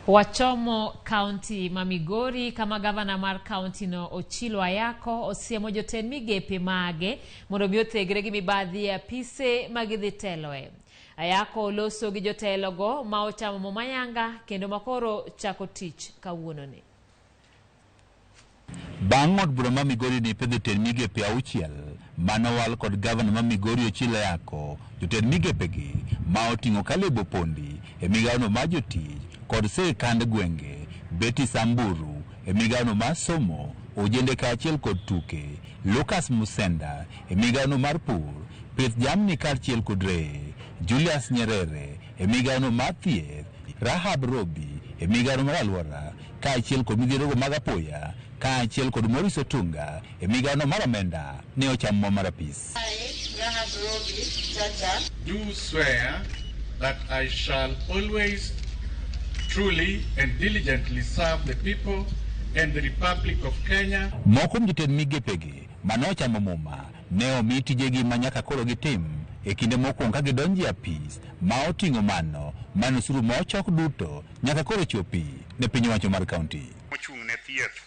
Wachomo County ma Migori kama Gavana mar County no Ochillo ayako osiemo jotend migepe mage mondo biothegre gi mibadhi e apise magidhi teloe. Ayako loso gi jotelogo ma ochamo momayanga kendo makoro chako tich kawuononi. Bang' od bura ma Migori ni pedho jotend migepe auchiel manowal kod Gavana ma Migori Ochillo ayako, jotend migepe gi ma oting'o Kalebo Pondi e migaono ma jotich kod sirkand gwenge, Beti Samburu e migaono mar somo, ojende kaachiel kod tuke, Lucas Musenda e migaono mar pur, pith jamni kaachiel kod reye, Julius Nyerere e migaono mar thieth, Rahab Robi e migaono mar alwora kaachiel kod midhierogo mag apoya, kaachiel kod Maurice Otunga e migaono mar omenda ne ochamo mar apis. Rahab Robi, Chacha. Do swear that I shall always truly and diligently serve the people and the Republic of Kenya. Moko jotend migepegi manochamo muma ne omi tijegi manyaka koro gitim e kinde mokwongo ka gidonjo e apis ma oting'o manosuru ma ochok duto nyaka koro chopi ne piny owacho mar kaunti. Mochung' ne thieth,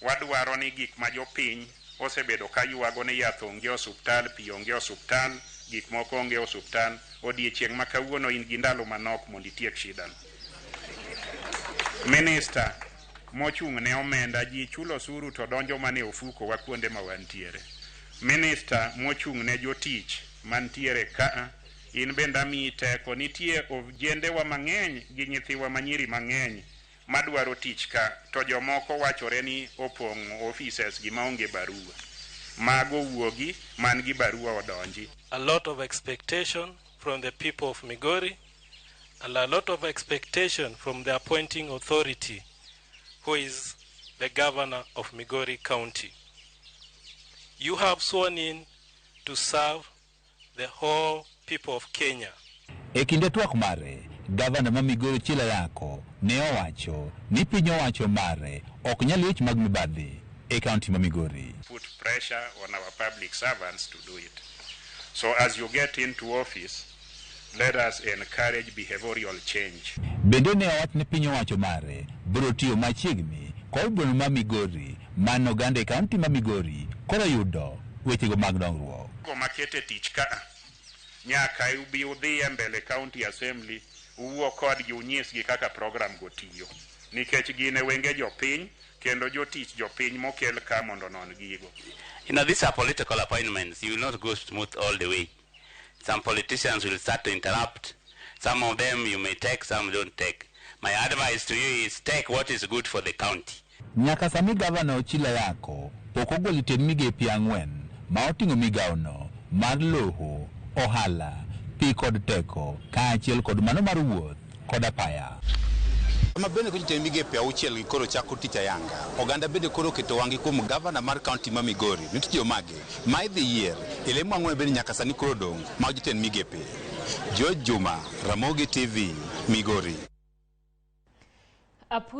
wadwaro ni gik ma jopiny osebedo ka yuago ne yath onge osuptal, pi onge osuptal, gik moko onge osuptal, odiechieng' ma kawuono in gi ndalo manok mondo itiek shidano. Minister mochung' ne omenda ji chulo osuru to donjo mane ofuko wa kuonde ma wantiere. Minister mochung' ne jotich mantiere ka in benda mi teko nitie ojende wa mang'eny gi nyithiwa manyiri mang'eny madwaro tich ka to jomoko wachore ni opong'o offices gi maonge barua. Mago wuogi man gi barua odonji. A lot of expectation from the people of Migori and a lot of expectation from the appointing authority, who is the Governor of Migori County. You have sworn in to serve the whole people of Kenya. E kinde twak mare, Gavana ma Migori Ochillo ayako ne owacho ni piny owacho mare ok nyal wech mag mibadhi e kaunti ma Migori. Put pressure on our public servants to do it. So as you get into office, let us encourage behavioral change. Bende ne owach ni piny owacho mare biro tiyo machiegni kod bura ma Migori man oganda e kaunti ma Migori koro yudo wechego mag dongruok. Makete tich ka nyaka ubi udhi e mbele county assembly uwuo kodgi unyisgi kaka program go tiyo, nikech gin e wenge jopiny kendo jotich jopiny mokel ka mondo non gigo. These are political appointments. You will not go smooth all the way. Some politicians will start to interrupt. Some of them you may take, some don't take. My advice to you is take what is good for the county. Nyaka sami Gavana Ochillo ayako pok ogolo jotend migepe ang'wen ma oting'o migaono mar loho, ohala, pi kod teko, kaachiel kod mano mar wuoth kod apaya. Ma bende ko jotend migepe auchiel gi koro chako tich ayanga. Oganda bende koro keto wang'i kuom Gavana mar kaunti ma Migori. Nitie jomage ma idhi yier elemo ang'wen bende nyaka sani koro dong' mag jotend migepe. George Juma, Ramogi TV, Migori.